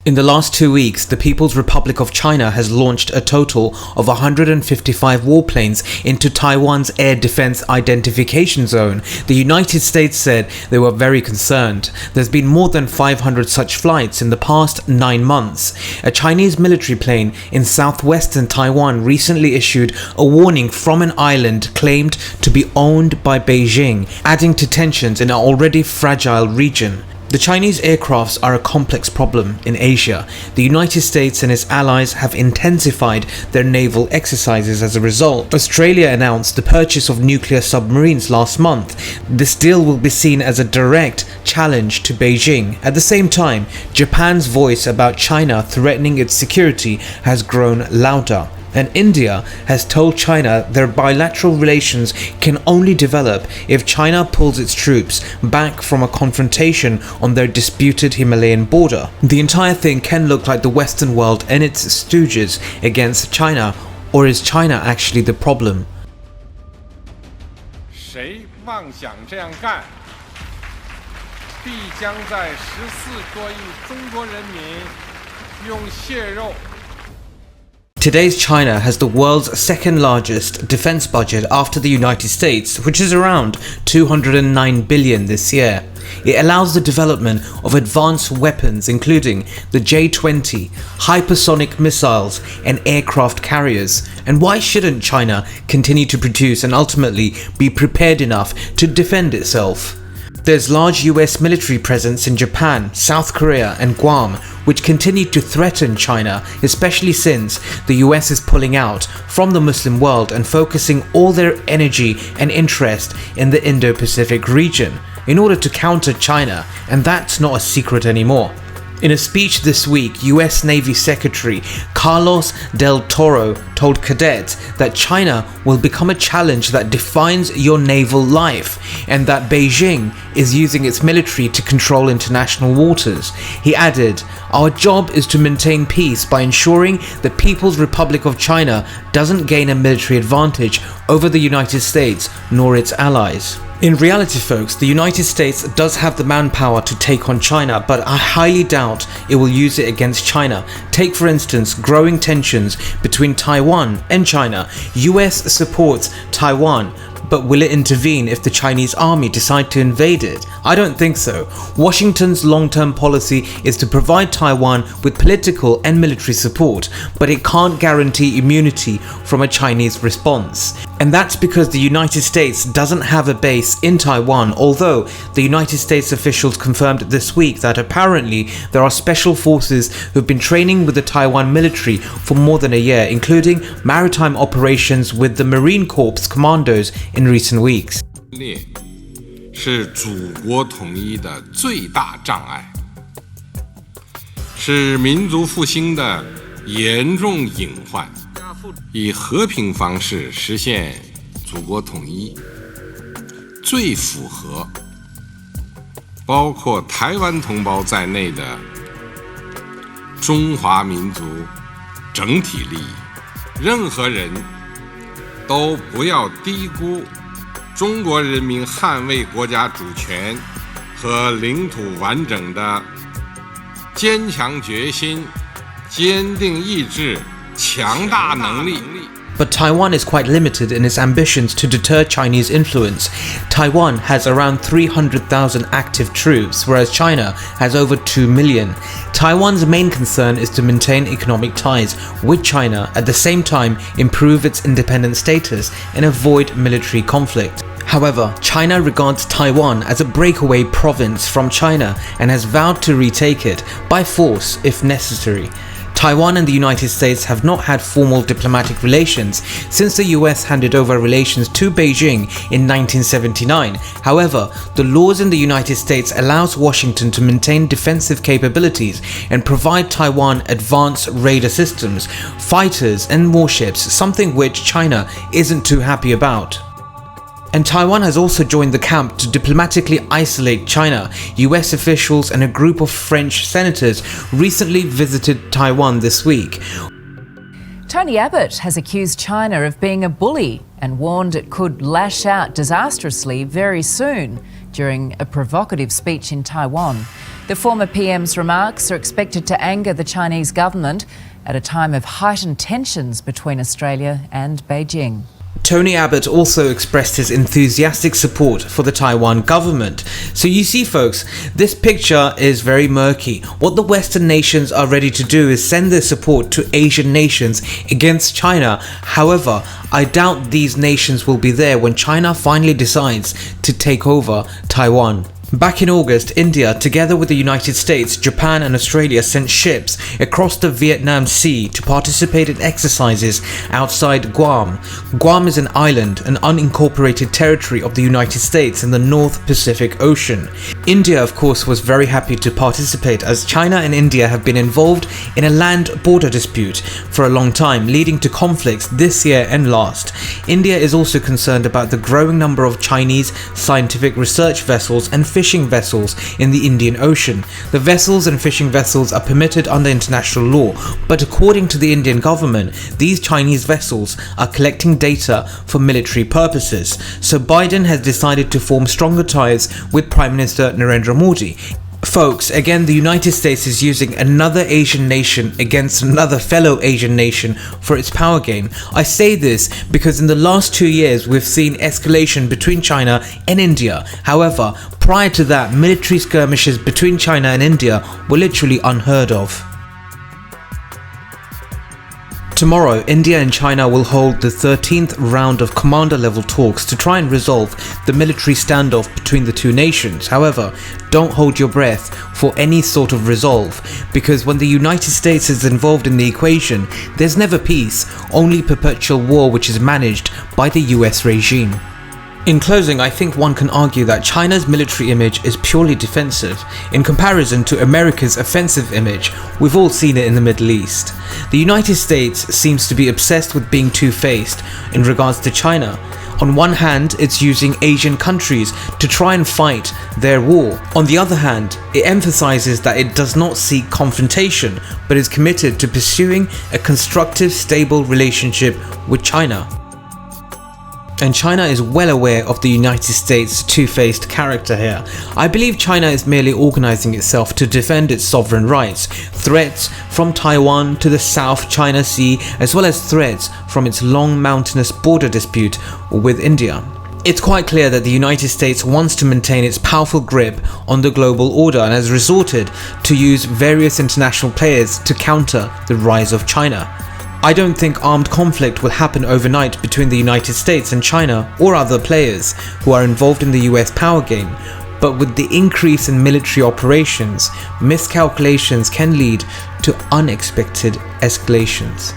In the last 2 weeks, the People's Republic of China has launched a total of 155 warplanes into Taiwan's air defense identification zone. The United States said they were very concerned. There's been more than 500 such flights in the past 9 months. A Chinese military plane in southwestern Taiwan recently issued a warning from an island claimed to be owned by Beijing, adding to tensions in an already fragile region. The Chinese aircrafts are a complex problem in Asia. The United States and its allies have intensified their naval exercises as a result. Australia announced the purchase of nuclear submarines last month. This deal will be seen as a direct challenge to Beijing. At the same time, Japan's voice about China threatening its security has grown louder. And India has told China their bilateral relations can only develop if China pulls its troops back from a confrontation on their disputed Himalayan border. The entire thing can look like the Western world and its stooges against China, or is China actually the problem? 谁妄想这样干，必将在14多亿中国人民用血肉 Today's China has the world's second largest defense budget after the United States, which is around $209 billion this year. It allows the development of advanced weapons including the J-20, hypersonic missiles and aircraft carriers. And why shouldn't China continue to produce and ultimately be prepared enough to defend itself? There's large US military presence in Japan, South Korea and Guam, which continue to threaten China, especially since the US is pulling out from the Muslim world and focusing all their energy and interest in the Indo-Pacific region in order to counter China, and that's not a secret anymore. In a speech this week, US Navy Secretary Carlos del Toro told cadets that China will become a challenge that defines your naval life and that Beijing is using its military to control international waters. He added, "Our job is to maintain peace by ensuring the People's Republic of China doesn't gain a military advantage over the United States nor its allies." In reality, folks, the United States does have the manpower to take on China, but I highly doubt it will use it against China. Take, for instance, growing tensions between Taiwan and China. US supports Taiwan, but will it intervene if the Chinese army decide to invade it? I don't think so. Washington's long-term policy is to provide Taiwan with political and military support, but it can't guarantee immunity from a Chinese response. And that's because the United States doesn't have a base in Taiwan, although the United States officials confirmed this week that apparently there are special forces who've been training with the Taiwan military for more than a year, including maritime operations with the Marine Corps commandos in recent weeks. 是祖国统一的最大障碍，是民族复兴的严重隐患。以和平方式实现祖国统一，最符合包括台湾同胞在内的中华民族整体利益。任何人都不要低估中国人民捍卫国家主权和领土完整的坚强决心、坚定意志、强大能力。 But Taiwan is quite limited in its ambitions to deter Chinese influence. Taiwan has around 300,000 active troops, whereas China has over 2 million. Taiwan's main concern is to maintain economic ties with China, at the same time improve its independent status and avoid military conflict. However, China regards Taiwan as a breakaway province from China and has vowed to retake it by force if necessary. Taiwan and the United States have not had formal diplomatic relations since the US handed over relations to Beijing in 1979. However, the laws in the United States allows Washington to maintain defensive capabilities and provide Taiwan advanced radar systems, fighters and warships, something which China isn't too happy about. And Taiwan has also joined the camp to diplomatically isolate China. US officials and a group of French senators recently visited Taiwan this week. Tony Abbott has accused China of being a bully and warned it could lash out disastrously very soon during a provocative speech in Taiwan. The former PM's remarks are expected to anger the Chinese government at a time of heightened tensions between Australia and Beijing. Tony Abbott also expressed his enthusiastic support for the Taiwan government. So you see, folks, this picture is very murky. What the Western nations are ready to do is send their support to Asian nations against China. However, I doubt these nations will be there when China finally decides to take over Taiwan. Back in August, India, together with the United States, Japan and Australia, sent ships across the Vietnam Sea to participate in exercises outside Guam. Guam is an island, an unincorporated territory of the United States in the North Pacific Ocean. India, of course, was very happy to participate as China and India have been involved in a land border dispute for a long time, leading to conflicts this year and last. India is also concerned about the growing number of Chinese scientific research vessels and fishing vessels in the Indian Ocean. The vessels and fishing vessels are permitted under international law, but according to the Indian government, these Chinese vessels are collecting data for military purposes. So Biden has decided to form stronger ties with Prime Minister Narendra Modi. Folks, again, the United States is using another Asian nation against another fellow Asian nation for its power game. I say this because in the last 2 years we've seen escalation between China and India. However, prior to that, military skirmishes between China and India were literally unheard of. Tomorrow, India and China will hold the 13th round of commander-level talks to try and resolve the military standoff between the two nations. However, don't hold your breath for any sort of resolve, because when the United States is involved in the equation, there's never peace, only perpetual war which is managed by the US regime. In closing, I think one can argue that China's military image is purely defensive in comparison to America's offensive image. We've all seen it in the Middle East. The United States seems to be obsessed with being two-faced in regards to China. On one hand, it's using Asian countries to try and fight their war. On the other hand, it emphasizes that it does not seek confrontation, but is committed to pursuing a constructive, stable relationship with China. And China is well aware of the United States' two-faced character here. I believe China is merely organizing itself to defend its sovereign rights. Threats from Taiwan to the South China Sea, as well as threats from its long mountainous border dispute with India. It's quite clear that the United States wants to maintain its powerful grip on the global order and has resorted to use various international players to counter the rise of China. I don't think armed conflict will happen overnight between the United States and China or other players who are involved in the US power game, but with the increase in military operations, miscalculations can lead to unexpected escalations.